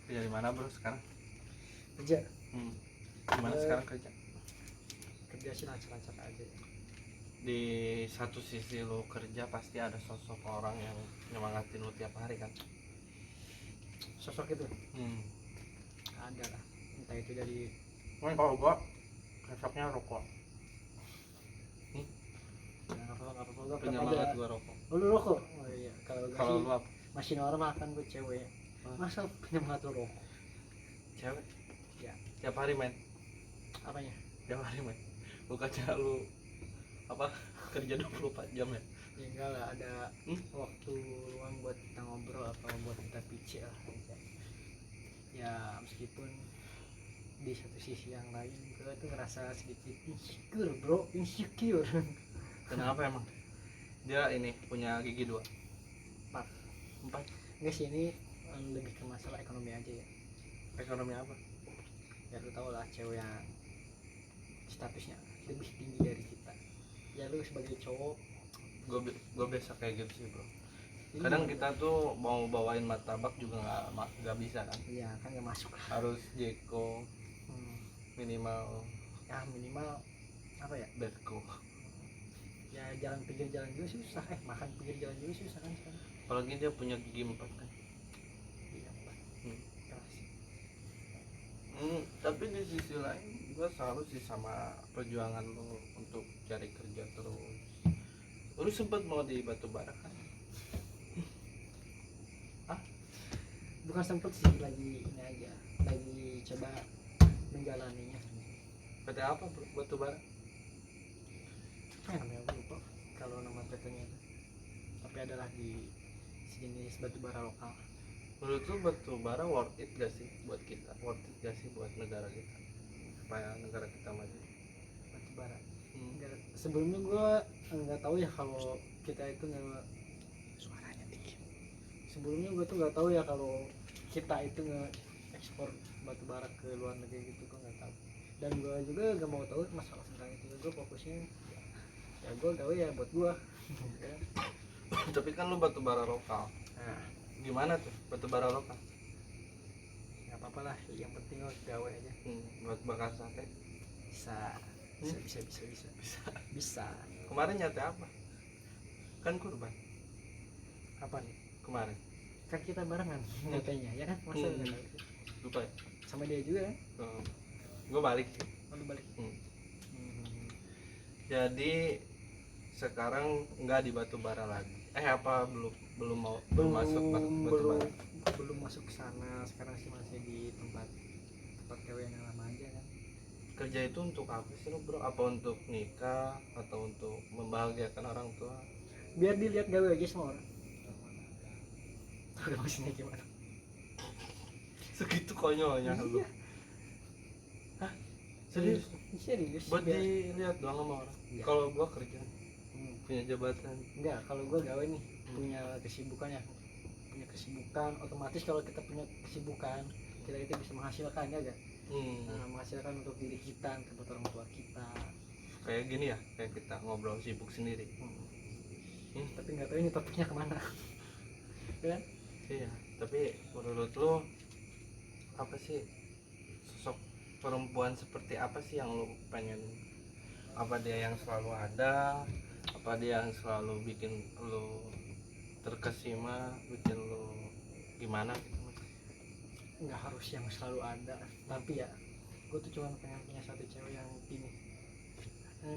Kerja di mana bro sekarang? Kerja Gimana sekarang kerja? kerja sih lancar-lancar aja. Di satu sisi lo kerja pasti ada sosok orang yang nyemangatin lo tiap hari kan? Sosok itu Hmm. ada lah, entah itu dari Kalau gua sosoknya rokok. nggak apa-apa gua Penyemangat gua rokok. lu rokok. Oh iya, kalau gua Kalau sih lu apa? masih normal kan, gue cewek. Masa penyemangat lu rokok? Cewek? Ya. Tiap hari main? Apanya? Tiap hari main? Bukannya lu apa kerja 24 jam ya? Ya enggak lah, ada waktu luang buat kita ngobrol atau buat kita pitch lah gitu. Ya meskipun di satu sisi yang lain gue tuh ngerasa sedikit insecure bro, insecure. Kenapa emang? Dia ini punya gigi 2? 4. 4? Enggak sih, ini lebih ke masalah ekonomi aja ya. Ekonomi apa? Ya lu tau lah, cewek yang statusnya lebih tinggi dari kita. Ya lu sebagai cowok, Gue biasa kayak gitu sih bro. ini Kadang gimana? kita tuh mau bawain martabak juga nggak bisa kan? Iya kan nggak masuk lah. Harus Jeko minimal, Ya minimal apa ya? Betko. Ya jalan pinggir jalan juga susah, makan pinggir jalan juga susah kan sekarang. Apalagi dia punya gigi 4 kan. Iya Pak. Keras. Tapi di sisi lain gue salut sih sama perjuangan lo untuk cari kerja terus. Lu sempet mau di batu bara kan? Bukan sempet sih, lagi ini aja, lagi coba menjalaninya. PT apa bro? Batu bara? Apa ya namanya, gue lupa kalau nama PT-nya itu. Tapi adalah di sejenis batu bara lokal. Menurut lu batu bara worth it gak sih buat kita? Worth it gak sih buat negara kita? Supaya negara kita maju? Batu bara. Sebelumnya gue nggak tahu ya kalau kita itu nggak, suaranya tinggi. Sebelumnya gue tuh nggak tahu ya kalau kita itu nge-ekspor batu bara ke luar negeri gitu, gue nggak tahu. Dan gue juga nggak mau tahu masalah tentang itu. Gue fokusnya ya gue gawe ya buat gue. Tapi kan lu batu bara lokal. Nah, Gimana tuh batu bara lokal? nggak apa-apa lah, yang penting lo gawe aja. Buat bakar sate? Bisa. Kemarin nyate apa? Kan kurban Apa nih? kemarin. Kan kita barengan nyatanya ya kan, masa nggak tahu? Lupa ya? Sama dia juga kan? Gue balik sih. Lalu balik. Jadi sekarang nggak di batu bara lagi. Apa belum masuk batu bara? Belum masuk ke sana. Sekarang sih masih di tempat gawe yang lama aja kan. Kerja itu untuk apa sih lo bro? Apa untuk nikah atau untuk membahagiakan orang tua? Biar dilihat gawe aja sama orang. Udah maksudnya gimana? Segitu konyolnya lu? Hah? Serius? Serius. Buat dilihat doang sama orang? Iya. Kalau gua kerja punya jabatan. Enggak, kalau gue gawe nih punya kesibukan ya, punya kesibukan, otomatis kalau kita punya kesibukan kita itu bisa menghasilkan ya kan? Menghasilkan untuk diri kita, untuk orang tua kita. Kayak gini ya, kayak kita ngobrol sibuk sendiri. Tapi nggak tahu ini topiknya kemana. Kan? Iya, tapi menurut lo apa sih sosok perempuan seperti apa sih yang lo pengen? Apa dia yang selalu ada? Apa dia yang selalu bikin lo terkesima, bikin lo gimana gitu? Nggak harus yang selalu ada, tapi ya gue tuh cuma pengen punya satu cewek yang ini,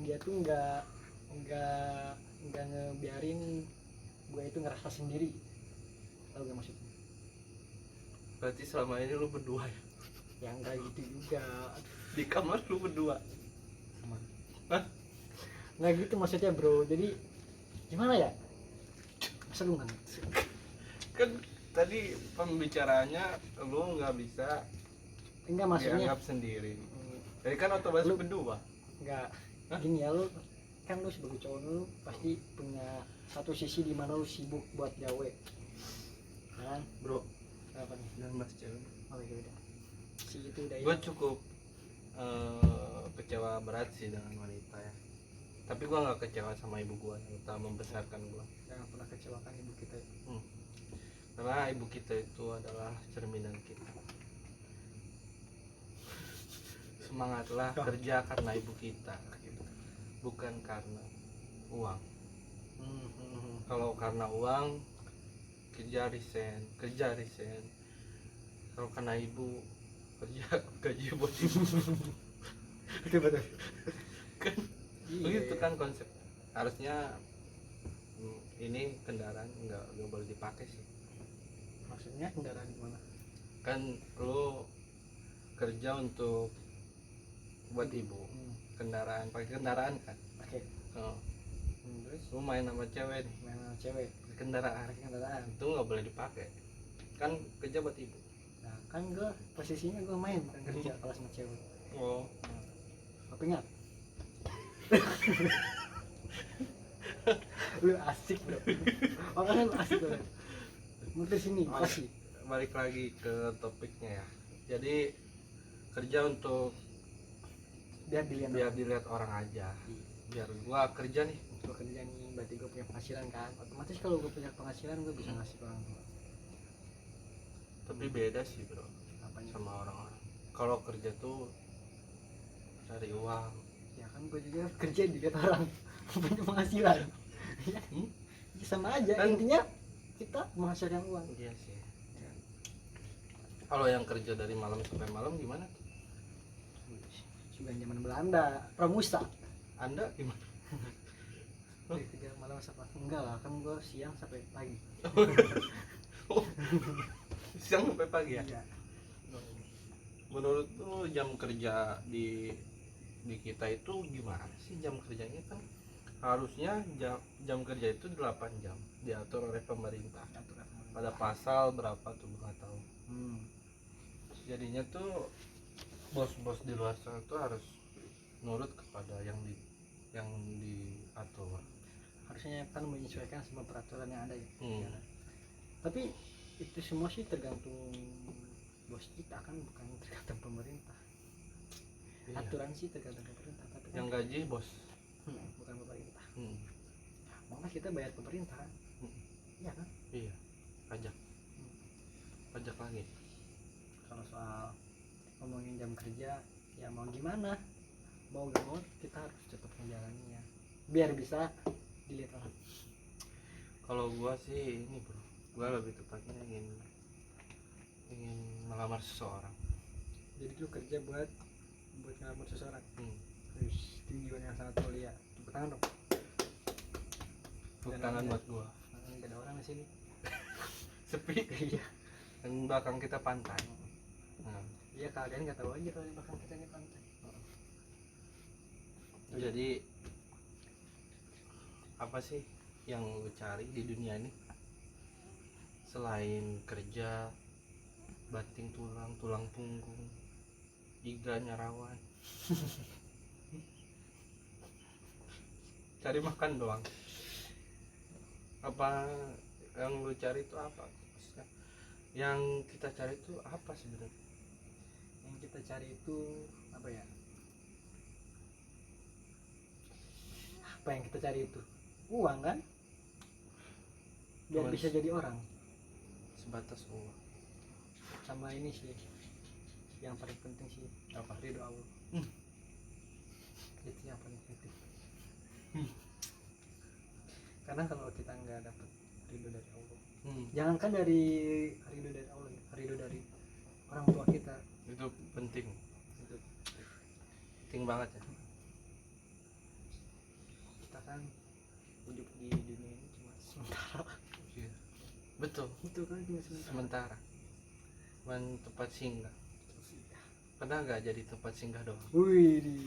dia tuh nggak ngebiarin gue itu ngerasa sendiri. Tahu gak maksudnya? Berarti selama ini lu berdua ya? Ya enggak gitu juga. Di kamar lu berdua? Sama. Hah? Nggak gitu maksudnya bro, jadi gimana ya? Masa lu nggak ngerti? Kan tadi pembicaraannya lu nggak bisa Enggak maksudnya dianggap sendiri. Jadi kan otomatis lu berdua. Enggak. Gini ya, lu kan lu sebagai cowok lu pasti punya satu sisi di mana lu sibuk buat gawe. Kan? Bro, Apa nih? jangan bahas cewek. Oh iya udah. Si itu udah ya. Gue cukup kecewa berat sih dengan wanita ya. Tapi gue nggak kecewa sama ibu gue yang telah membesarkan gue. Jangan pernah kecewakan ibu kita. Karena ibu kita itu adalah cerminan kita. semangatlah kerja karena ibu kita gitu. Bukan karena uang. Kalau karena uang kerja resign. Kalau karena ibu kerja gaji buat ibu. betul Kan begitu kan konsep. Harusnya ini kendaraan nggak boleh dipakai sih. maksudnya kendaraan gimana? Kan lo kerja untuk buat ibu. Pakai kendaraan kan. Oke. Oh, Terus lu main sama cewek nih, main sama cewek pakai kendaraan pakai kendaraan. itu nggak boleh dipakai kan, kerja buat ibu. Nah kan gue posisinya gue main bukan kerja kalau sama cewek. Oh, Apa ingat? Lu asik bro, orangnya lu asik bro. Muter sini pasti. balik lagi ke topiknya ya. Jadi kerja untuk Biar dilihat biar orang. dilihat orang aja. Biar gua kerja nih, Gue kerja nih, berarti gue punya penghasilan kan. Otomatis kalau gue punya penghasilan gue bisa ngasih ke orang tua. tapi beda sih bro Apanya? sama orang-orang. Kalau kerja tuh cari uang. Ya kan gue juga kerja dilihat orang punya penghasilan. Ya, ya sama aja Kan- intinya kita menghasilkan uang. Iya sih. Ya. Kalau yang kerja dari malam sampai malam gimana tuh? Juga zaman Belanda, pramusa. Anda gimana? Dari kerja malam sampai enggak lah, kan gue siang sampai pagi. Siang sampai pagi ya? Iya. Menurut lu jam kerja di kita itu gimana sih jam kerjanya? Kan harusnya jam kerja itu 8 jam diatur oleh pemerintah pada pasal berapa tuh nggak tahu. Jadinya tuh bos-bos di luar sana tuh harus nurut kepada yang diatur. Harusnya kan menyesuaikan sama peraturan yang ada ya. Hmm. Ya. Tapi itu semua sih tergantung bos kita kan, bukan tergantung pemerintah. Iya. Aturan sih tergantung pemerintah, tapi kan Yang gaji bos. bukan pemerintah. Hmm. Malah kita bayar pemerintah. Iya kan? Iya, pajak lagi. Kalau soal ngomongin jam kerja, ya mau gimana, mau gak mau kita harus tetap menjalaninya biar bisa dilihat orang. Kalau gua sih ini bro, gua lebih tepatnya ingin melamar seseorang. Jadi lu kerja buat ngelamar seseorang. Hmm. Tujuan yang sangat mulia. Tepuk tangan dong. Tepuk tangan buat gua. Gak ada orang di sini. Sepi. Iya. Dan belakang kita pantai. Nah, Iya, kalian nggak tahu aja kalau di belakang kita ini pantai. jadi apa sih yang lu cari di dunia ini selain kerja, banting tulang punggung, iga nyarawan? Cari makan doang. Apa yang lu cari itu apa? Maksudnya, yang kita cari itu apa sebenarnya? Yang kita cari itu apa ya? Apa yang kita cari itu? Uang kan? Biar Cuman bisa jadi orang. sebatas uang. Sama ini sih yang paling penting sih, apa? Ridho Allah. Itu yang paling penting. Karena kalau kita nggak dapat ridho dari Allah, jangankan dari ridho dari Allah, ridho dari orang tua kita Itu penting itu. banget ya. Kita kan hidup di dunia ini cuma sementara. Iya. Betul, Itu kan cuma sementara. cuman tempat singgah. Pernah nggak jadi tempat singgah doang? Wih,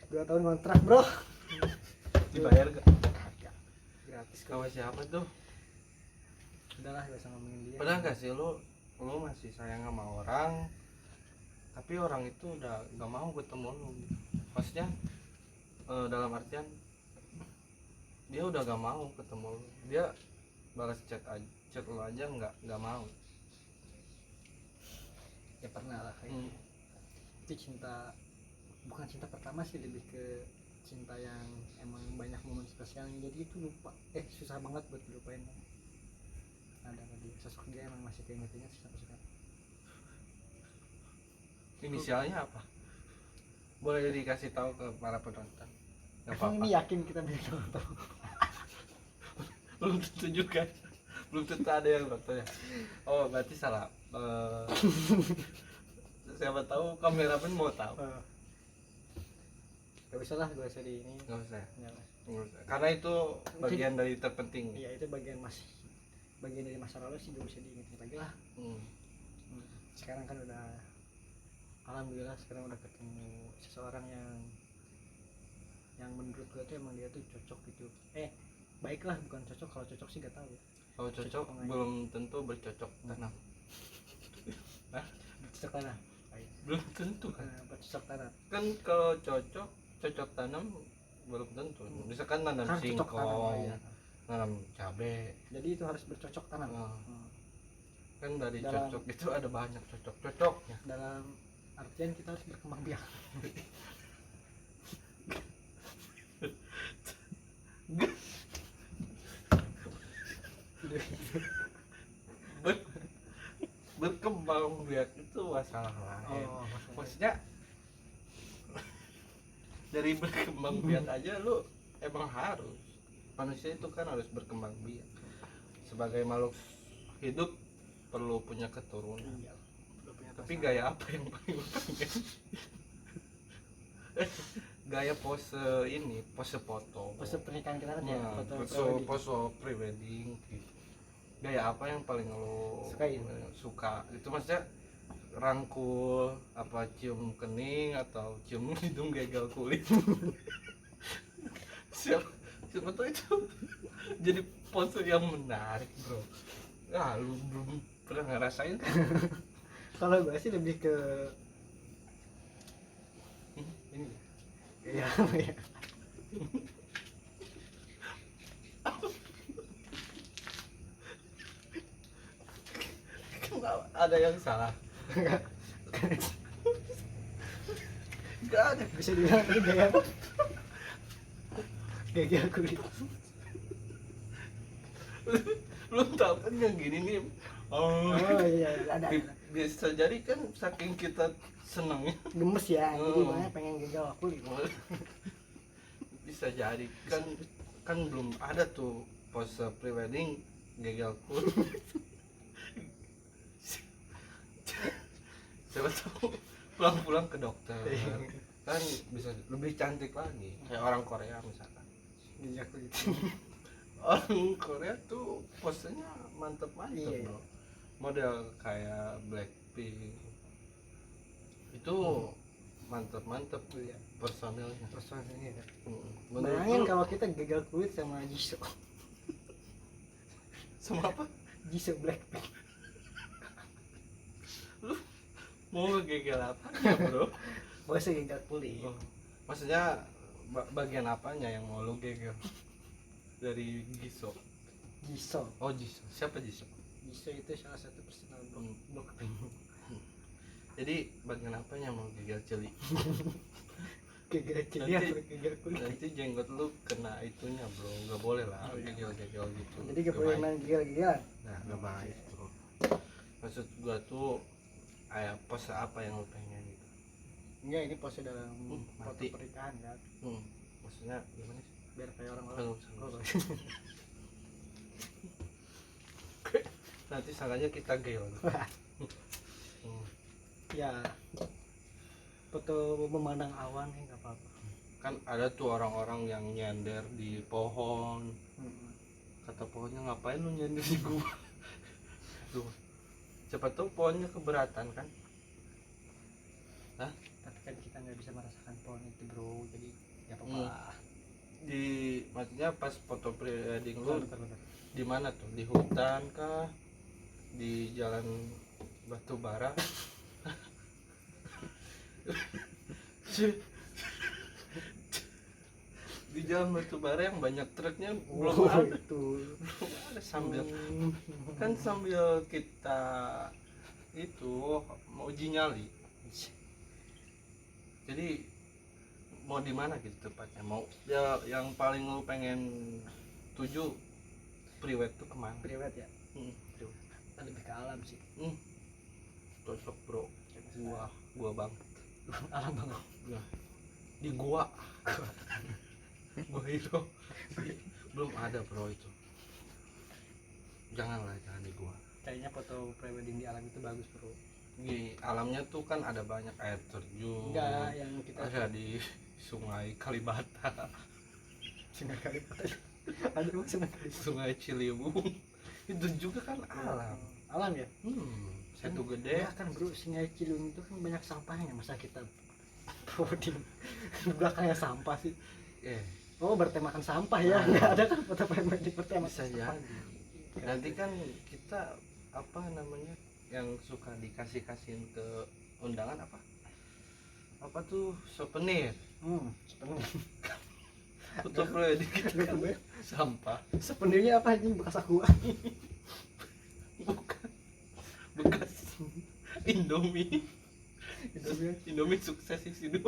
2 tahun kontrak bro. Dibayar gak? Gratis kok. Sama siapa tuh? Udahlah, gak usah ngomongin dia. Pernah nggak sih lu masih sayang sama orang tapi orang itu udah nggak mau ketemu lu? Maksudnya dalam artian dia udah gak mau ketemu lu, dia balas chat lu aja nggak mau. Ya pernah lah kayak itu cinta, bukan cinta pertama sih, lebih ke cinta yang emang banyak momen spesialnya, jadi itu lupa susah banget buat dilupain. Ada dia, sosok dia emang masih keingetannya sampai sekarang. Inisialnya apa? Boleh dikasih tahu ke para penonton? Gak Emang apa-apa. ini yakin kita bisa nonton? Belum tentu juga. Belum tentu ada yang nonton ya. Oh berarti salah. Siapa tahu kameramen mau tahu. Gak usah lah, gak usah di ini. Nggak usah. Nggak lah. Nggak usah. Karena itu bagian dari terpenting. Iya, itu bagian dari masa lalu sih, gak usah diingat lagi lah. Sekarang kan udah, alhamdulillah sekarang udah ketemu seseorang yang menurut gue tuh emang dia tuh cocok gitu. Baiklah, bukan cocok. Kalau cocok sih gak tahu. Kalau cocok apa enggak? belum tentu bercocok tanam. Cocok tanam. Belum tentu kan. Cocok tanam. Kan kalau cocok tanam belum tentu. Misalkan nanam Kan cocok tanam. singkong, Ya. nanam cabe. Jadi itu harus bercocok tanam. Nah, kan dari Dalam- cocok itu ada banyak cocoknya. Dalam artian kita harus berkembang biak. Ber- berkembang biak itu masalah lain. Maksudnya dari berkembang biak aja lu emang harus, manusia itu kan harus berkembang biak. Sebagai makhluk hidup perlu punya keturunan. Iya. Udah punya Tapi pasangan. gaya apa yang paling lu pengen? Gaya pose ini, pose foto. Pose pernikahan kita kan ya, Nah, foto pose prewedding. pose prewedding gitu. Gaya apa yang paling lo Sukain? suka? Itu maksudnya rangkul, apa cium kening atau cium hidung gagal kulit? siapa tuh itu jadi pose yang menarik bro. Lu belum pernah ngerasain kan? Kalau gue sih lebih ke Ini ya, ya. kenapa ada yang salah? Gak ada. Bisa dibilang tadi gaya apa? Gaya kulit. Belum tahu kan yang gini nih. Oh iya, ada. Bisa jadi kan saking kita senengnya. Gemes ya, jadi Oh. makanya pengen gagal kulit. Bisa jadi kan belum ada tuh pose prewedding gagal kulit. Siapa tahu pulang-pulang ke dokter kan bisa lebih cantik lagi kayak orang Korea misalkan. Gagal kulit. Orang Korea tuh posenya mantep-mantep Iya. bro. Model kayak Blackpink itu mantep-mantep Iya. personilnya. Personalnya kan. Menurut Bayangin lu kalau kita gagal kulit sama Jisoo. sama apa? Jisoo Blackpink. Lu mau ngegegal apa ya bro? Gak usah gagal kulit. Oh, maksudnya bagian apanya yang mau lu gegel? Dari Jisoo. Jisoo. Oh Jisoo, siapa Jisoo? Jisoo itu salah satu personal Blackpink. Jadi bagian apanya mau gegel celi? Gagal kulit Nanti- atau gagal kulit. Nanti jenggot lu kena itunya bro, nggak boleh lah Oh, iya. gegel-gegel gitu. Jadi gak Nggak boleh baik. main gagal-gagal. Nah nggak baik bro. Maksud gua tuh kayak pose apa yang lu pengen gitu? Enggak, ini pose dalam foto mati. pernikahan kan. Maksudnya gimana sih? Biar kayak orang-orang. Kalau nanti salahnya kita gel. Ya, foto memandang awan ya nggak apa-apa. Kan ada tuh orang-orang yang nyender di pohon. Kata pohonnya ngapain lu nyender di gua? Tuh. Siapa tahu pohonnya keberatan kan? Tapi kan kita nggak bisa merasakan pohon itu bro, jadi ya apa-apa. Di maksudnya pas foto prewedding lu Bentar. di mana tuh? Di hutan kah? Di jalan batu bara? Di jalan batu bara yang banyak truknya belum ada Betul. belum ada sambil kan sambil kita itu mau uji nyali. Jadi mau di mana gitu tepatnya? Mau ya yang paling lu pengen tuju priwet tuh kemana? Priwet ya, Priwet. lebih ke alam sih. Cocok bro. gua bang. Alam banget. Ya, di gua hero belum ada bro itu. Janganlah, jangan di gua. Kayaknya foto prewedding di alam itu bagus bro. Di alamnya tuh kan ada banyak air terjun. Enggak, yang kita Ada di sungai Kalibata, Sungai Kalimantan. Ada bang Sungai Kalimantan. sungai Ciliwung. Itu juga kan alam. Alam ya. Situ gede. Ya kan bro, Sungai Ciliwung itu kan banyak sampahnya, masa kita prewedding di belakangnya sampah sih. Oh, bertemakan sampah ya. Enggak ada kan foto prewedding bertema Bisa sampah. jadi. Nanti kan kita apa namanya yang suka dikasih-kasihin ke undangan apa tuh souvenir. Sebenarnya Foto prewedding kita sampah. sebenarnya apa anjing bekas aku? Bukan, bekas Indomie sukses isi 2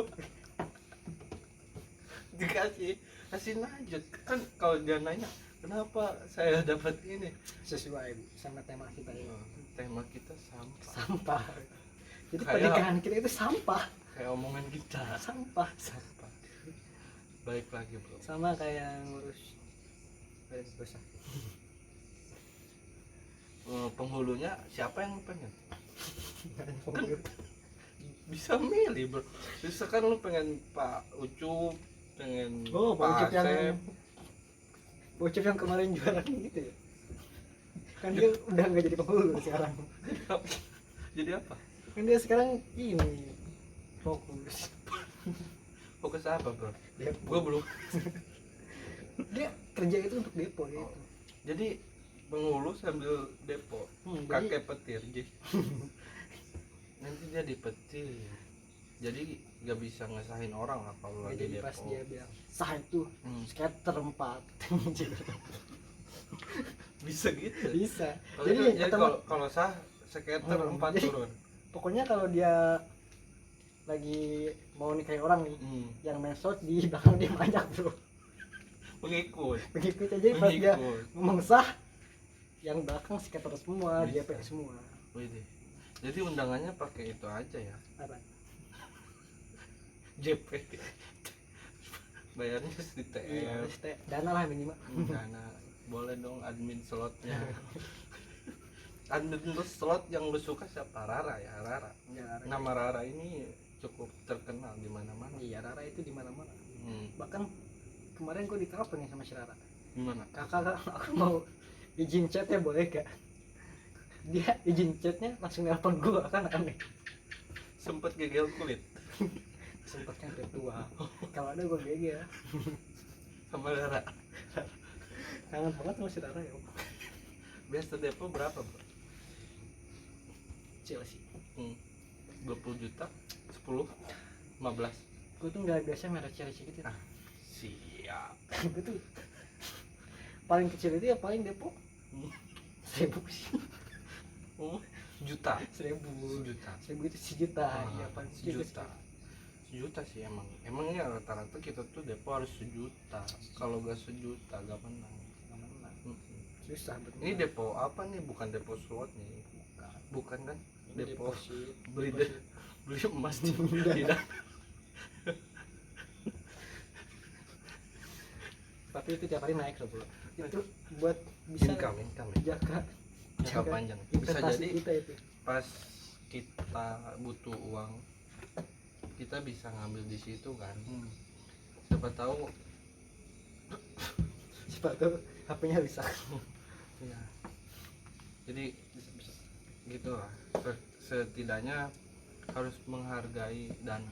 kasih lanjut kan. Kalau dia nanya kenapa saya dapat ini, Sesuai sama tema kita ya. tema kita sampah. Sampah. Jadi Kayak- pernikahan kita itu sampah. Kayak omongan kita Sampah. baik lagi bro. Sama kayak ngurus badan basah. Penghulunya siapa yang pengen? Bisa milih bro. Bisa kan lu pengen Pak Ucup, pengen Oh, Pak Pak Ucup Asep. Bocor yang kemarin juara gitu ya. Kan dia udah nggak jadi penghulu sekarang. Jadi apa? Kan dia sekarang ini fokus. Fokus apa bro? Depo. Gua belum. Dia kerja itu untuk depo gitu. Jadi penghulu sambil depo, Jadi kakek petir. Nanti dia dipetir. Jadi nggak bisa ngesahin orang lah kalau lagi jadi depo. pas dia bilang sah itu skater 4. Bisa gitu. Bisa. Jadi ketemu- kalau sah skater 4 jadi- turun. pokoknya kalau dia lagi mau nikahin orang nih, yang main shot di belakang dia banyak bro. Mengikut. Begitu aja pas dia Mengikut. ngomong sah, yang belakang skater semua, dia Bisa. pakai semua. Widih. Jadi undangannya pakai itu aja ya. Apa? JP. Bayarnya di TM. Dana lah minimal. Dana. Boleh dong admin slotnya. Admin slot yang lu suka siapa? Rara ya, Rara. Ya, Nama Rara ini cukup terkenal di mana-mana. iya, Rara itu di mana-mana. Hmm. Bahkan kemarin gua ditelepon nih sama si Rara. Gimana? Kakak, aku mau izin chatnya boleh gak? Dia izin chatnya langsung nelpon gua, kan aneh. Sempet gegel kulit Sempet kan tua. Kalau ada gua GG ya. sama Rara. Kangen banget sama si Rara ya. Biasa depo berapa bro? Chelsea. 20 juta? 10? 15? Gua tuh nggak biasa merek Chelsea gitu. Ah, siap. Gua tuh paling kecil itu ya paling depo Hmm. 1000 sih. Juta? 1000. 1 juta. 1000 itu sejuta. Iya paling kecil itu Sejuta. Sejuta sih emang. Emangnya rata-rata kita tuh depo harus 1 juta. Kalau gak 1 juta gak menang. susah betul. Ini depo apa nih? Bukan depo slot nih. Bukan kan? Depo deposit. beli Deposit. beli emas tidak. Tapi itu tiap hari naik loh bro. Itu buat bisa Income. jaga Jangka panjang. Bisa investasi jadi kita itu. pas kita butuh uang kita bisa ngambil di situ kan. Siapa tahu Sepatu HP-nya rusak. ya. Jadi gitu lah. Setidaknya harus menghargai dana.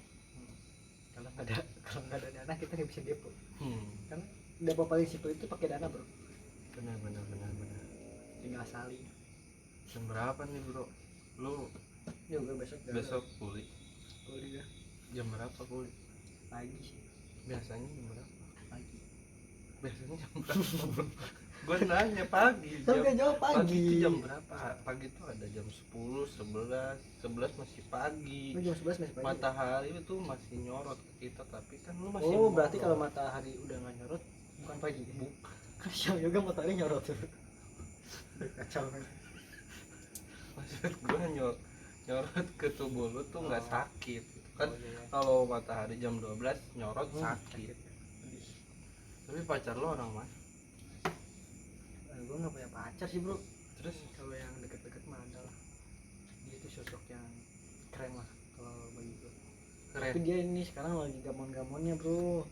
Kalau nggak ada dana kita nggak bisa depo. Karena depo paling simpel itu pakai dana bro. Benar. Tinggal salin. Jam berapa nih bro? Lu Ya gue besok besok kuli kuliah jam berapa kuli? pagi sih. Biasanya jam berapa? Pagi. Biasanya jam berapa bro? Gue nanya pagi. Tapi dia jawab Pagi itu pagi. jam berapa? Pagi itu ada jam 10, 11 masih pagi. Lu jam 11 masih pagi. Matahari itu masih nyorot ke kita, tapi kan lu masih Oh berarti molor. kalau matahari udah nggak nyorot bukan pagi. Kan siang juga matahari nyorot tuh. Kacau kan. Maksud gue nyorot ke tubuh lu tuh nggak Oh. sakit kan. Oh, iya. Kalau matahari jam 12 nyorot sakit. Sakit ya. Pedih. Tapi pacar lo orang mana? Gue nggak punya pacar sih bro. Terus Kalau yang deket-deket mah ada lah. Dia itu sosok yang keren lah kalau bagi gue. Tapi keren. dia ini sekarang lagi gamon-gamonnya bro.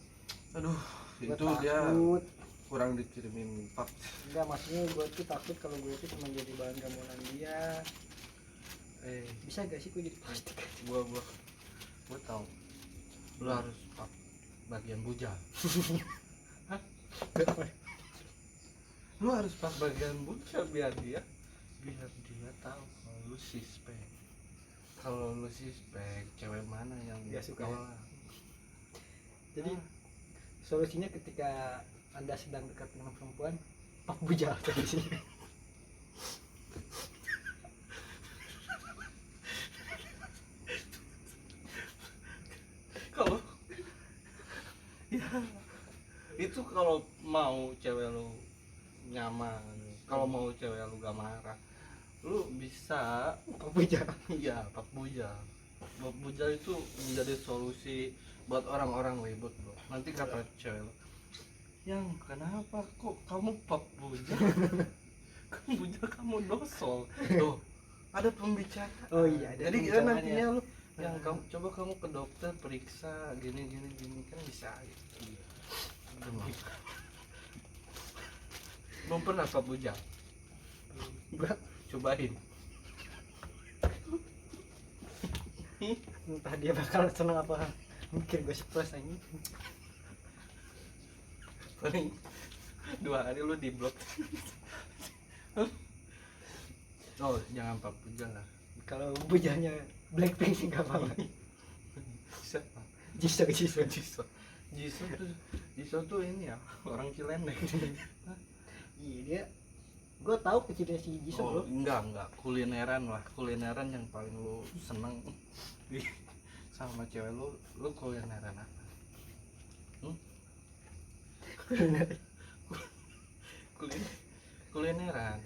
Aduh, Gue itu dia takut. kurang dikirimin pak. Enggak, maksudnya gue tuh takut kalau gue tuh cuma jadi bahan gamonan dia. Bisa gak sih gue jadi plastik? Gua tahu. Lu harus pak bagian bujal. Lu harus pak bagian bujal biar dia tahu kalau lu suspek. Kalau lu suspek, cewek mana yang Nggak suka ya? tolak? Jadi solusinya ketika anda sedang dekat dengan perempuan, pak bujal dari sini. Kalau ya itu kalau mau cewek lu nyaman, kalau mau cewek lu gak marah, lu bisa Pak bujal. iya pak bujal. Pak bujal itu menjadi solusi buat orang-orang ribut bro. Nanti kata cewek lu, yang kenapa kok kamu pak bujal? Kan bujal kamu dosol tuh, ada pembicaraan. Oh iya, ada jadi pembicaraannya. nantinya lu yang coba kamu ke dokter periksa gini kan bisa gitu. Belum pernah pak bujal? Enggak, Cobain. entah dia bakal seneng apa mikir gue surprise aja. Paling 2 hari lu di blok. Oh jangan pak bujal lah. Kalau bujalnya Blackpink sih gak apa-apa. Siapa? Jisoo. Jisoo tuh ini ya orang Cilenek. Iya dia, gue tahu kecilnya si Jisoo Oh bro. enggak kulineran lah, kulineran yang paling lu seneng sama cewek lu kulineran apa? Kulineran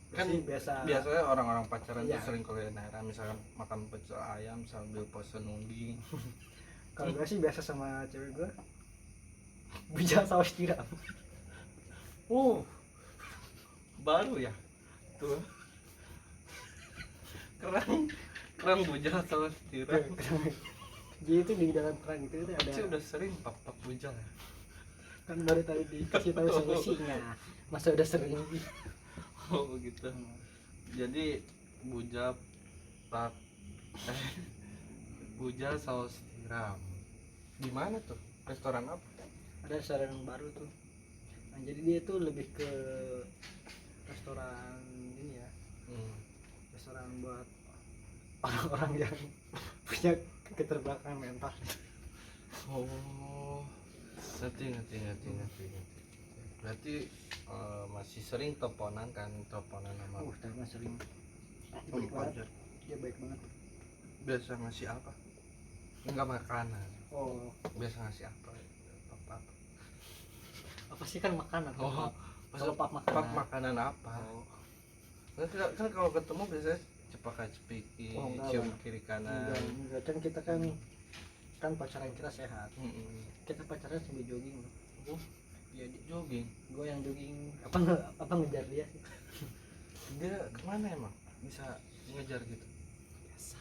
kan Sih, biasa. biasanya orang-orang pacaran Iya. tuh sering kulineran, misalkan makan pecel ayam sambil pesen nungging. Kalau gue sih biasa sama cewek gue bujal saus tiram. Baru ya tuh, keren bujal saus tiram. Jadi itu di dalam perang itu ada Kecil udah sering pak bujal ya. kan baru tadi dikasih tahu solusinya. Masa udah sering. Oh gitu. Jadi bujal pak bujal saus tiram di mana tuh, restoran apa? Ada restoran baru tuh. Nah, jadi dia tuh lebih ke restoran ini ya, restoran buat orang-orang yang punya keterbelakangan mental. Oh ngerti. Berarti masih sering teleponan sama Tapi sering. Dia om baik banget. pacar. Dia baik banget. Biasa ngasih apa? Enggak makanan. Oh, Biasa ngasih apa? apa sih kan makanan? Oh, Kalau pak makanan. Pak makanan apa? Oh, Kan kalau ketemu biasanya cepaka-cepiki, Oh, enggak cium lah. kiri kanan. enggak kan kita kan pacaran kita sehat. Mm-mm. Kita pacaran sambil jogging loh. Oh, Jadi jogging. gue yang jogging apa ngejar dia sih. Dia kemana emang bisa ngejar gitu? Biasa.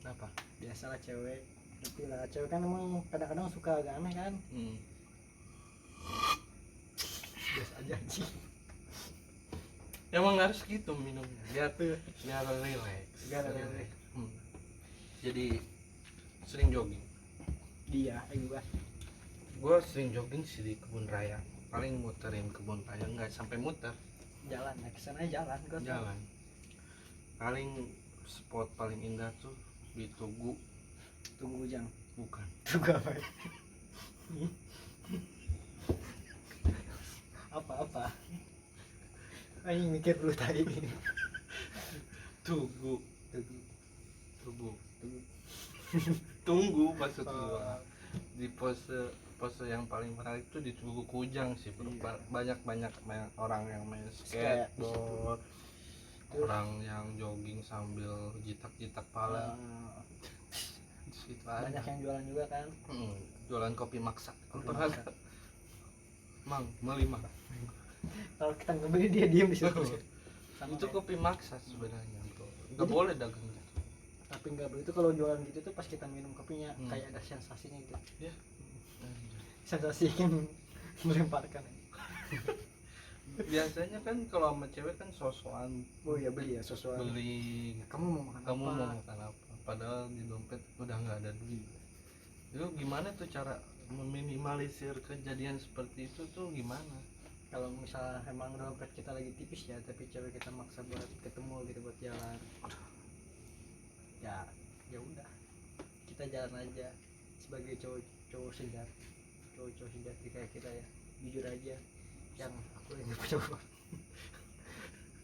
Kenapa? Biasalah cewek. Tapi lah cewek kan emang kadang-kadang suka agak aneh kan. Biasa aja sih. Emang harus gitu minumnya biar relax. Biar relax. Jadi sering jogging. Dia juga. Gue sering jogging sih di kebun raya. Paling muterin kebun raya, nggak sampai muter, Jalan ya kesana jalan gua tahu. jalan. Paling spot paling indah tuh di Tugu. Tunggu jam. Bukan. Tunggu apa? Apa? Ayo mikir dulu tadi. Tugu. Tunggu maksud gua. Di pose yang paling menarik tuh di Tugu Kujang sih bro. Iya. Banyak orang yang main skateboard, orang yang jogging sambil jitak-jitak pala di situ banyak ada. yang jualan juga kan. Jualan kopi maksa. Kopi Pernah maksa. nggak? Mang, melima. Kalau kita nggak beli dia diem di situ. Sama Itu kayak- kopi maksa sebenarnya bro. Nggak boleh dagang gitu. tapi nggak beli itu kalau jualan gitu tuh pas kita minum kopinya Hmm. kayak ada sensasinya gitu. Ya. Sensasi yang melemparkan. Biasanya kan kalau sama cewek kan sosokan Oh iya beli ya sesuatu. beli. Kamu mau makan Kamu apa? mau makan apa? Padahal di dompet udah nggak ada duit. Itu gimana tuh cara meminimalisir kejadian seperti itu tuh gimana? Kalau misalnya emang dompet kita lagi tipis ya, tapi cewek kita maksa buat ketemu gitu buat jalan. Ya, ya udah. Kita jalan aja sebagai cowok sejati. Cowok sejati kayak kita ya. Jujur aja. Yang aku lagi punya uang.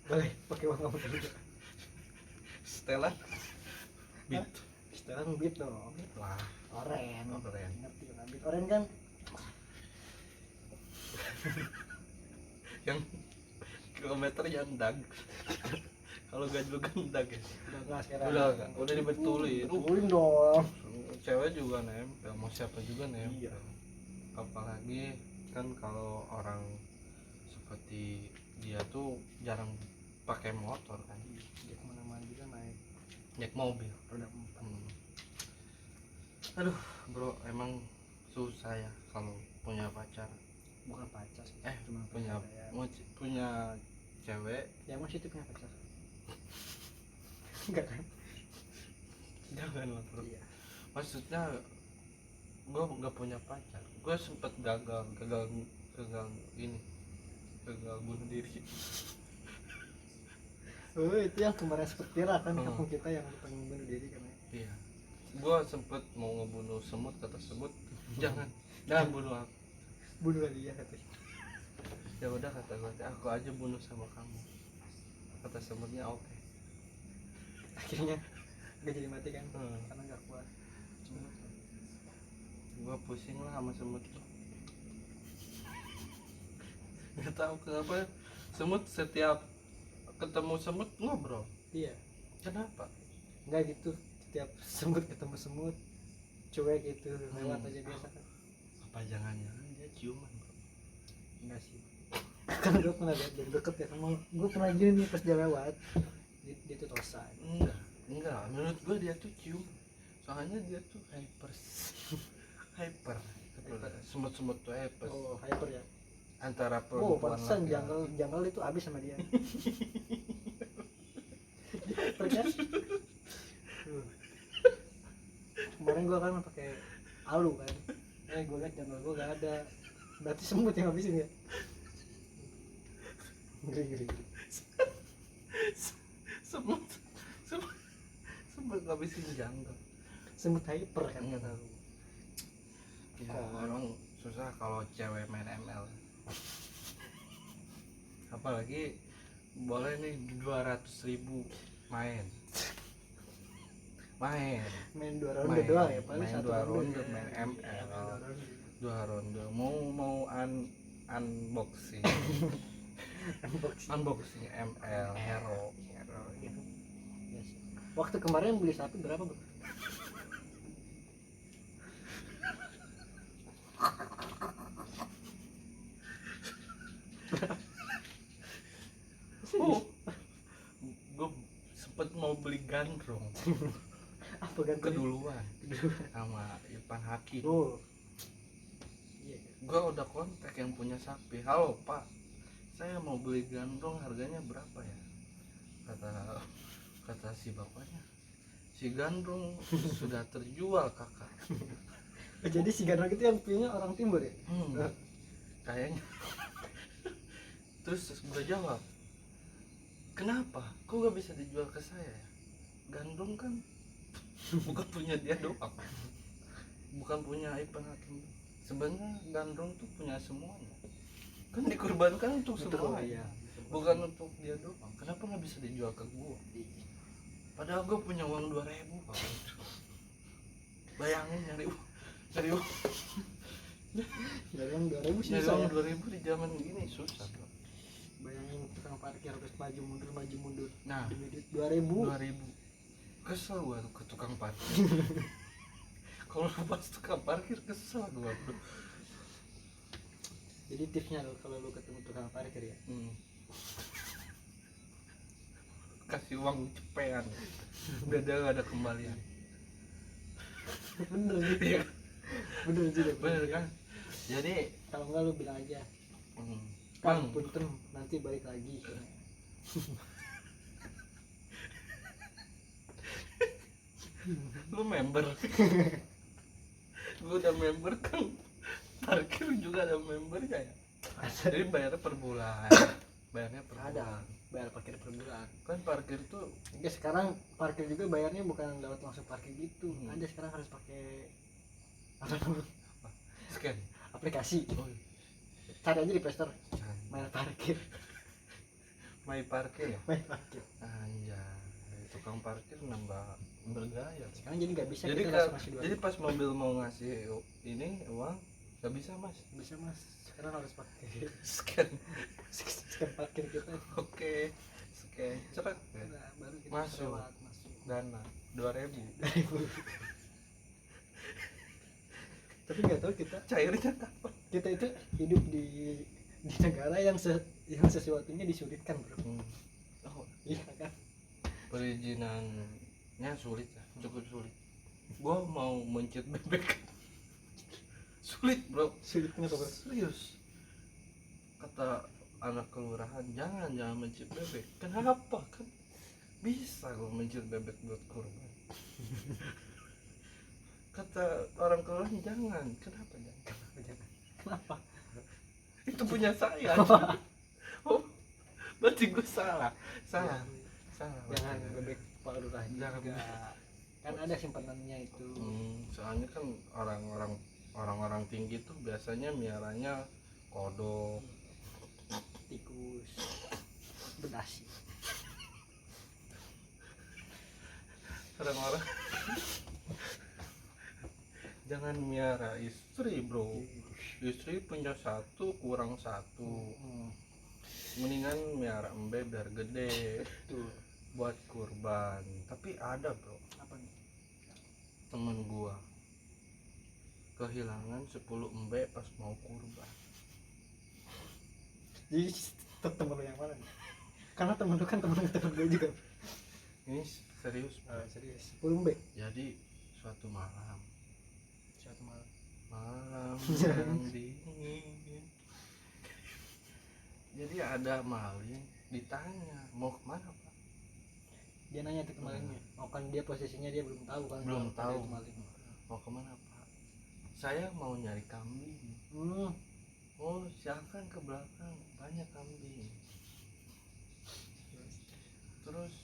Boleh pakai uang kamu juga. Setelan beat. Setelan beat dong. Wah, Oren. Oren. Ngerti kan? Beat oren kan Yang kilometer yang dag. Kalau gajul kan dag ya. udah enggak sekarang. Udah dibetulin. Betulin dong. Cewek juga nempel, mau siapa juga nempel. Iya. Apalagi kan kalau orang seperti dia tuh jarang pakai motor kan, Dia kemana-mana juga naik mobil. roda 4. Aduh bro, emang susah ya kalau punya pacar, Bukan pacar sih. Cuma punya ya. punya cewek. Ya masih itu punya pacar. Enggak kan? Jangan lah bro, Iya. maksudnya gue nggak punya pacar, gue sempet gagal ini, gagal bunuh diri. Oh itu yang kemarin sempat viral kan di Hmm. kampung kita yang pengen bunuh diri kan. Iya, gue sempet mau ngebunuh semut, kata semut jangan bunuh aku. Bunuh dia katanya. Ya udah kata gue, aku aja bunuh sama kamu, kata semutnya oke. Akhirnya gak jadi mati kan karena gak kuat. Gue pusing lah sama semut tuh. Nggak tahu kenapa semut setiap ketemu semut ngobrol. Iya. Kenapa? Enggak gitu. Setiap semut ketemu semut cuek gitu lewat aja biasa kan. Apa jangan-jangan dia ciuman bro? Enggak sih. Kan gue pernah lihat dari deket ya sama gue pernah gini nih pas dia lewat dia tuh tosa. Enggak, menurut gue dia tuh cium, soalnya dia tuh hyper. Semut-semut tuh hyper. Oh hyper ya. Antara Oh perempuan pantesan laki-laki. janggal itu habis sama dia. Percaya? Kemarin gua kan pakai alu kan. Gue liat janggal gua gak ada. Berarti semut yang habisin ya. Geri. semut ngabisin janggal. Semut hyper kan kata lu. Ya, emang susah kalau cewek main ML. Apalagi boleh nih 200.000 main Main 2 ronde doang ya paling main 1 2 ronde. ronde main ML. Main 2 ronde. 2 ronde mau unboxing unboxing ML hero Gitu. Yes. Waktu kemarin beli sapi berapa bro? oh gue sempet mau beli gandrung Apa ganti? keduluan sama Irfan Hakim. Oh. Iya. Gue udah kontak yang punya sapi, halo pak, saya mau beli gandrung, harganya berapa ya? Kata si bapaknya, si gandrung sudah terjual kakak. Jadi si gandrung itu yang punya orang timur ya? Kayaknya. Terus gue jawab, kenapa? Kok gak bisa dijual ke saya ya? Gandrung kan bukan punya dia doang, bukan punya Irfan Hakim. Sebenarnya gandrung tuh punya semuanya, kan dikorbankan untuk semua ya. bukan untuk dia doang. Kenapa nggak bisa dijual ke gua? Padahal gua punya uang 2.000 Pak. Bayangin nyari uang Dari yang 2000 sih nyari susah uang ya. 2.000 di zaman gini susah bro. Bayangin tukang parkir harus maju mundur Nah, demi duit 2.000. 2000. Kesel gua tuh ke tukang parkir. Kalau pas tukang parkir kesel gua, bro. Jadi tipsnya lo kalau lu ketemu tukang parkir ya, Kasih uang cepean. Udah gak ada kembalian. bener gitu ya. bener juga Bener kan? Jadi kalau enggak lu bilang aja Bang, Kang punten nanti balik lagi. lu member. Lu udah member kan? Parkir juga ada membernya ya. Jadi bayarnya per bulan. Bayarnya per Ada bulan. bayar parkir per bulan. Kan parkir tuh Ya sekarang parkir juga bayarnya bukan lewat langsung parkir gitu. Hmm. Ada sekarang harus pakai apa namanya? scan. Aplikasi. Oh, Cari aja di Play Store. jangan. Bayar parkir. My parkir ya. Bayar parkir. Anjay, tukang parkir nambah bergaya. Sekarang jadi nggak bisa Jadi kita kan, langsung ngasih jadi 2.000. pas mobil mau ngasih ini uang, nggak bisa mas. Bisa mas. Sekarang harus pakai Scan. scan parkir kita. Oke, scan. Cepat. Nah, baru kita Masuk. masuk. Dana 2000. Tapi nggak tahu Cairnya kapan? kita itu hidup di negara yang yang sesuatunya disulitkan bro. Oh, Iya kan. perizinannya sulit ya, cukup sulit. Gua mau mencit bebek sulit bro, Sulitnya apa bro? serius. Kata anak kelurahan, jangan mencit bebek. Kenapa? Kan bisa gua mencit bebek buat kurban. Kata orang kelurahan, jangan. Kenapa jangan? Kenapa? Itu punya saya. Oh, berarti gue salah. Salah. Jangan bebek Pak Lurah Jangan juga. Kan ada simpanannya itu. Soalnya kan orang-orang tinggi tuh biasanya miaranya kodok, Tikus, bedasi. orang-orang jangan miara istri bro. Istri punya satu kurang satu, mendingan miara embe biar gede Tuh. buat kurban. Tapi ada bro, Apa nih? temen gua kehilangan 10 embe pas mau kurban. Jadi temen lu yang mana nih? Karena temen lu kan temen gue juga. Ini serius bro. Serius. 10 B. Jadi suatu malam Suatu malam. yang dingin, jadi ada maling, ditanya mau kemana pak. Dia nanya tuh kemarinnya. Oh kan dia posisinya dia belum tahu kan. Belum kalau tahu. dia itu maling. Mau kemana pak? Saya mau nyari kambing. Oh silakan ke belakang, banyak kambing. Terus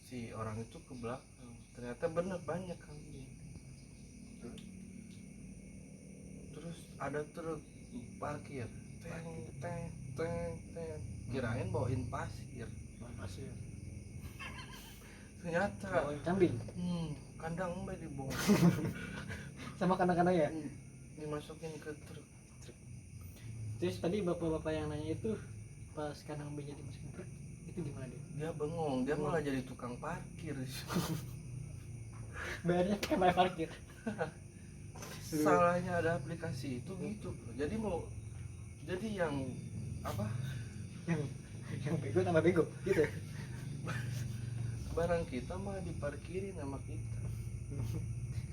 si orang itu ke belakang, ternyata bener banyak kambing. Terus ada truk parkir, teng teng teng teng, kirain bawain pasir, Pasir. ternyata Bawain kambing. kandang mbak dibongkar, Sama kandang-kandang ya. dimasukin ke truk. Terus tadi bapak-bapak yang nanya itu pas kandang B jadi masukin truk itu gimana dia? Dia bengong, dia malah jadi tukang parkir. Bayarnya pakai bayar parkir. Salahnya ada aplikasi itu gitu bro. Jadi yang apa, yang bego tambah bego gitu ya? barang kita mah diparkirin sama kita.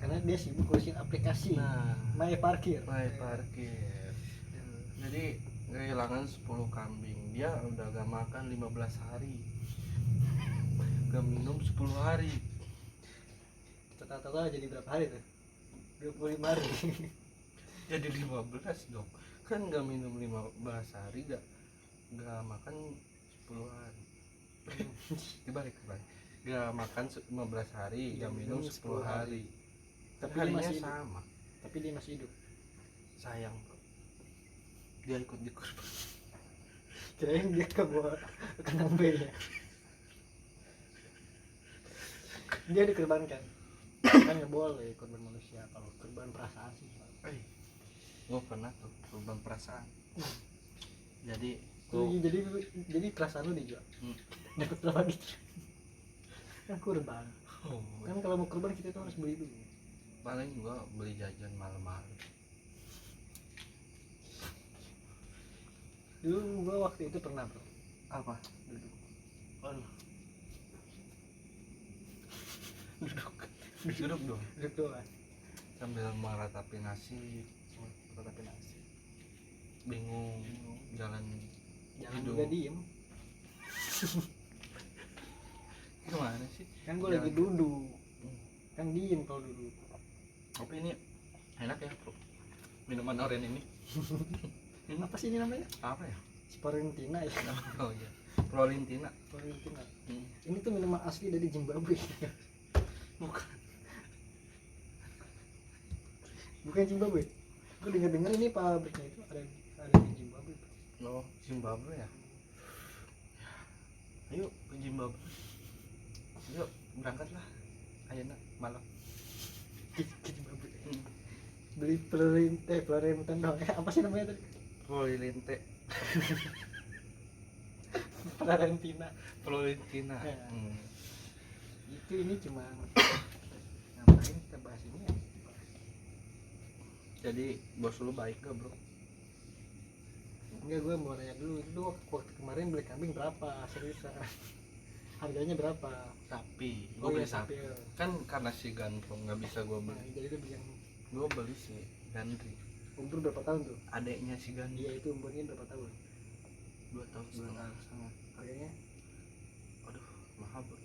Karena dia sibuk ngurusin aplikasi. Nah, My Parkir. My parkir. Jadi kehilangan 10 kambing, dia udah gak makan 15 hari, gak minum 10 hari. Total jadi berapa hari tuh? 25 hari. Jadi 15 dong. Kan gak minum 15 hari, gak makan 10 hari. Dibalik. Gak makan 15 hari, gak minum 10 hari. Tapi Tapi dia harinya masih hidup. sama. Tapi dia masih hidup. Sayang bro, dia ikut di kurban. Kirain dia ke bawah kandang B ya. Dia dikorbankan. Kan nggak boleh korban manusia, kalau korban perasaan sih. Gue pernah tuh kurban perasaan. Jadi Tuh. Jadi perasaan lu dijual. Dapat berapa gitu? Kan kurban. Kan kalau mau kurban kita tuh harus beli dulu. Paling gua beli jajan malam-malam. Dulu gua waktu itu pernah bro. Apa? Duduk. Aduh. Duduk dong. Duduk doang. Sambil meratapi nasib. Bingung. Jalan Jangan hidup. juga diem. Gimana sih? Kan gua lagi duduk. Kan diem kalau duduk. Tapi ini enak ya bro. Minuman oren ini. Apa sih ini namanya? Apa ya? Sporentina ya. Oh iya. Prolintina. Sporentina. Ini tuh minuman asli dari Zimbabwe. Bukan. Bukan Zimbabwe. Gue dengar ini pabriknya itu ada di Zimbabwe. Oh, Zimbabwe ya. Ayo ke Zimbabwe. Yuk berangkat lah. Ayo nak malam. Ke Zimbabwe. Beli pelerinten dong. Apa sih namanya tadi? Prolinte. Florentina. Prolintina. Ya. Itu ini cuma ngapain kita bahas ini ya? Jadi bos lu baik gak bro? Enggak, gue mau nanya dulu itu waktu kemarin beli kambing berapa seriusan? Harganya berapa? Sapi. Gue Oh beli iya sapi. sapi. Kan karena si Gandrung nggak bisa gue Nah, beli. jadi itu beli yang Gue beli si Gandri. umur berapa tahun tuh? Adeknya si Gandri. Dia itu umurnya berapa tahun? 2 tahun setengah. Harganya Aduh mahal bro.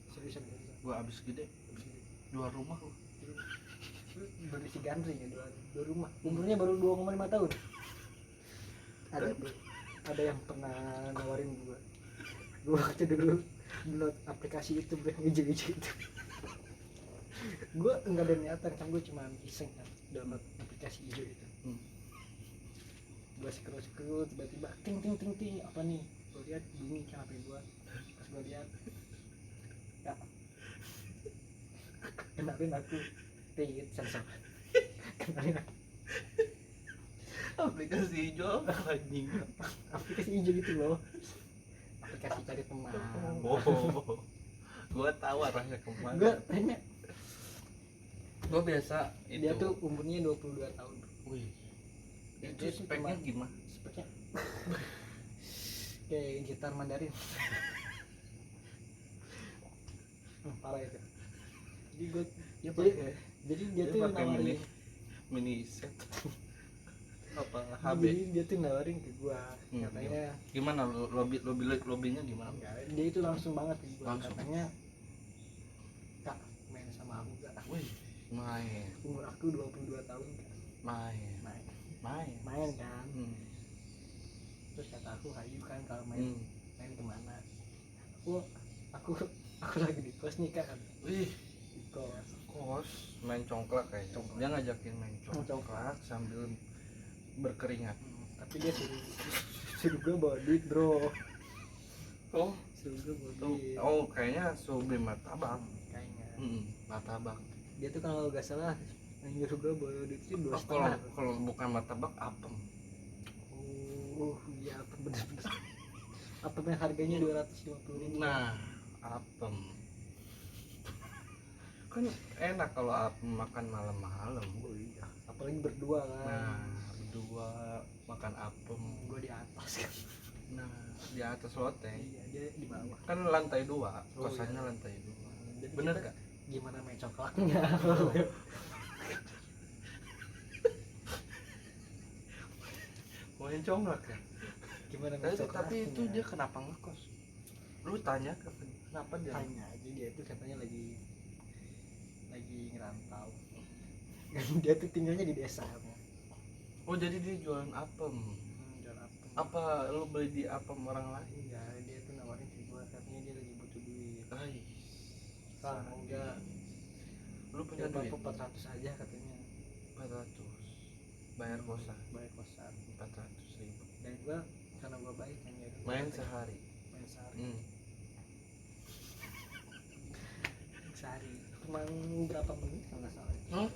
seriusan. Gue abis gede. 2 rumah lu. Beli si Gandri ya dua rumah. Umurnya baru 2,5 tahun. Ada yang pernah nawarin gua waktu dulu download aplikasi itu bro, hijau-hijau itu. Gua enggak ada niatan kan, gua cuma iseng kan download aplikasi hijau itu. Gua scroll tiba-tiba ting ting ting ting, apa nih? Gua lihat bunyi kan HP gua. Pas gua lihat ya kenalin aku tinggi sensor. Kenalin aku Aplikasi hijau apa anjing? aplikasi hijau gitu loh, aplikasi cari teman. Oh, gua tahu arahnya kemana. Gue tanya Gua biasa itu. dia tuh umurnya 22 tahun. Wih, Dia itu tuh speknya cuma- gimana? speknya kayak gitar Mandarin. Parah itu. Jadi gue Ya jadi, pakai jadi dia dia tuh pakai nawarin mini set apa HB. jadi dia tuh nawarin ke gua Hmm, katanya Gimana lobbynya gimana? enggak, dia itu langsung banget ke gua. Langsung. Katanya kak main sama aku gak? Wih, main Umur aku 22 tahun kan. main main main. main kan. Hmm. Terus kata aku hayu kan kalau main Hmm. main kemana? Aku lagi di kos nih kan, Wih, di kos. kos main congklak kayaknya. Dia ngajakin main congklak sambil berkeringat. Tapi dia suruh gue bawa duit bro, Oh, suruh gue bawa tuh. duit Oh, kayaknya subli martabak. kayaknya. Martabak. Dia tuh kalau nggak salah yang nyuruh gue bawa duit itu dua Oh, kalau setengah. kalau bukan martabak apem. Oh iya apa bener-bener apa yang harganya 250.000. Nah, apem. Kan enak kalau apem makan malam-malam. Oh iya, apalagi berdua kan. Nah, berdua makan apem. Gue di atas kan. Nah, di atas loteng. Iya, dia di bawah. Kan lantai 2, Oh, kosannya iya. lantai 2. Jadi Bener kita gak? gimana main coklatnya? Main congklak ya? Gimana main coklatnya? Tapi itu dia kenapa ngekos? Lu tanya kenapa dia? tanya aja, dia tuh katanya lagi ngerantau. Dia tuh tinggalnya di desa. Oh, jadi dia jualan apem. Jual apa? Apa lu beli di apem orang lain? Iya, dia tuh nawarin ke gua, katanya dia lagi butuh duit. Ay, Kan enggak, lu punya coba duit 400 aja katanya. 400. Bayar kosan Bayar kosan. 400.000. Dan gua karena gua baik kan ya. Main sehari. Main sehari. Hmm. Sehari. Cuma berapa menit kalau nggak salah. Hah?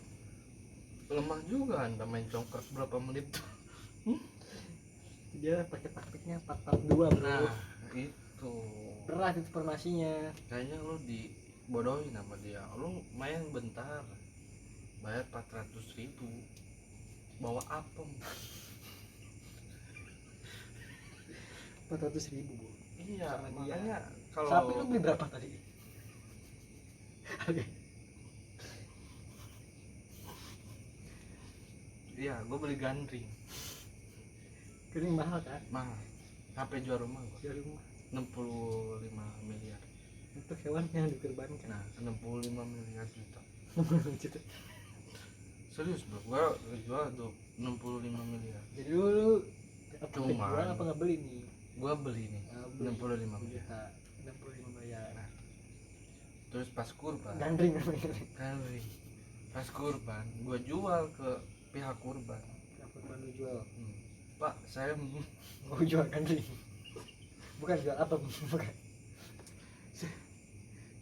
Lemah juga Anda main congklak berapa menit tuh? Dia dia pakai taktiknya 4-4-2 bro. Nah itu Berat itu formasinya. kayaknya lu dibodohin sama dia. Lu main bentar bayar 400.000 bawa apem. 400.000 bu. Iya Sama dia. makanya Sapi lu kalau beli berapa tadi? Oke. iya gue beli gandring Kering mahal kan? mahal sampai jual rumah gua Jual rumah 65 miliar. untuk hewan yang dikorbankan. Nah 65 miliar juta Gitu. serius bro, gua jual tuh 65 miliar. Jadi lu apa Cuman. jual apa nggak beli nih? Gua beli nih Beli 65 miliar. juta, 65 miliar. Nah, terus pas kurban Gandring namanya. kali pas kurban gua jual ke pihak kurban. Apa yang lu jual? Pak saya Mau jual gandring. Bukan jual apa? Bukan.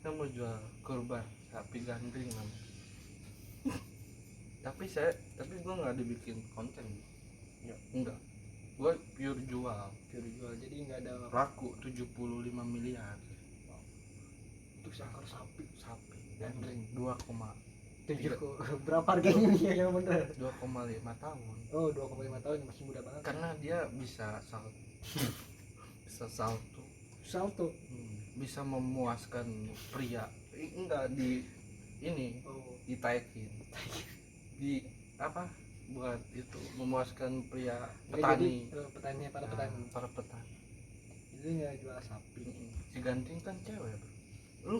mau jual kurban sapi gandring namanya. tapi gua nggak dibikin konten Ya. enggak, gua pure jual. Pure jual. Jadi nggak ada Laku 75 miliar untuk seekor sapi. sapi gandring 2,5 Tujuh kok. Berapa harganya nih yang bener? 2,5 tahun Oh 2,5 tahun masih muda banget. karena dia bisa bisa salto, Salto. bisa memuaskan pria. Enggak di ini Oh. ditaikin di apa buat itu memuaskan pria Nggak petani. jadi, petani para Nah, petani. para petani. Itu nggak jual sapi. Si gandring kan cewek bro, lu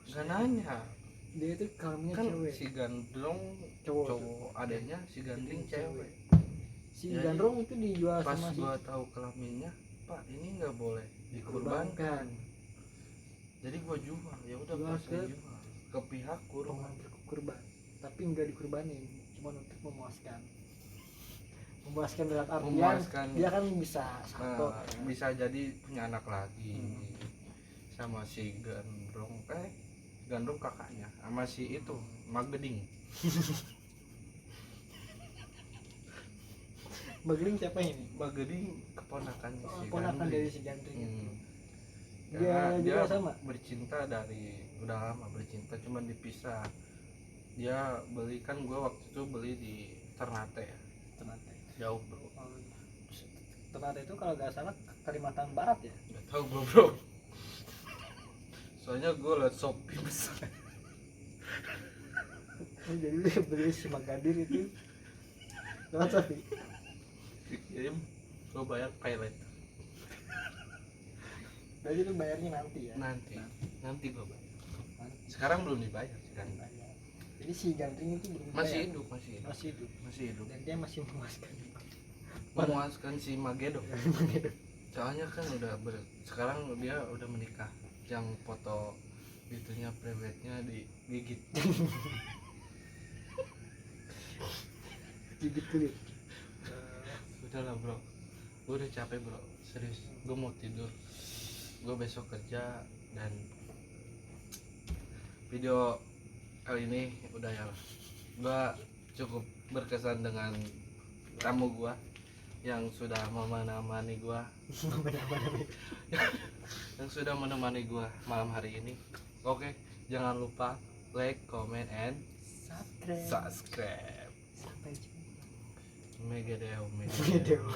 nggak nanya Dia itu kelaminnya kan cewek. si gandrung Cowok. cowok adanya si gandring cewek. Si Ya, gandrung itu dijual Pas sama si gua tahu kelaminnya, Pak ini nggak boleh dikurbankan. Jadi gua jual, ya udah Jual pas saya ke- jual ke pihak kurban. pengambil kurban, tapi nggak dikurbanin, cuma untuk memuaskan. Memuaskan dalam artian Memuaskan. dia kan bisa satu. Nah, bisa jadi punya anak lagi sama si gandrung kakaknya sama si itu Mageding. Bagling siapa ini? Mageding keponakannya si Ponakan gandring. dari si gandring. Karena Dia juga sama. bercinta dari udah lama bercinta cuman dipisah. Dia beli kan gua waktu itu beli di Ternate ya. Ternate. Jauh bro. Ternate itu kalau nggak salah Kalimantan Barat ya. Nggak tahu gua bro. Soalnya gua liat Shopee besar. Jadi dia beli si Magadir itu. Lewat Shopee. Dikirim gua bayar pilot. Berarti itu bayarnya nanti ya. Nanti gua bayar. Nanti. Sekarang belum dibayar sekarang. Bayar. Jadi si gandring itu belum Masih bayar. hidup. Masih hidup. Dan dia masih memuaskan. Memuaskan si Magedo. Soalnya kan sekarang dia udah menikah. Yang foto itunya prewednya digigit. Gigit kulit. Udahlah bro, gue udah capek bro, serius. Gue mau tidur. Gue besok kerja dan video kali ini udah ya. Gue cukup berkesan dengan tamu gue yang sudah menemani gue, yang sudah menemani gue malam hari ini. Oke, jangan lupa like, comment, and subscribe. Sampai jumpa. Megedeo. Megedeo.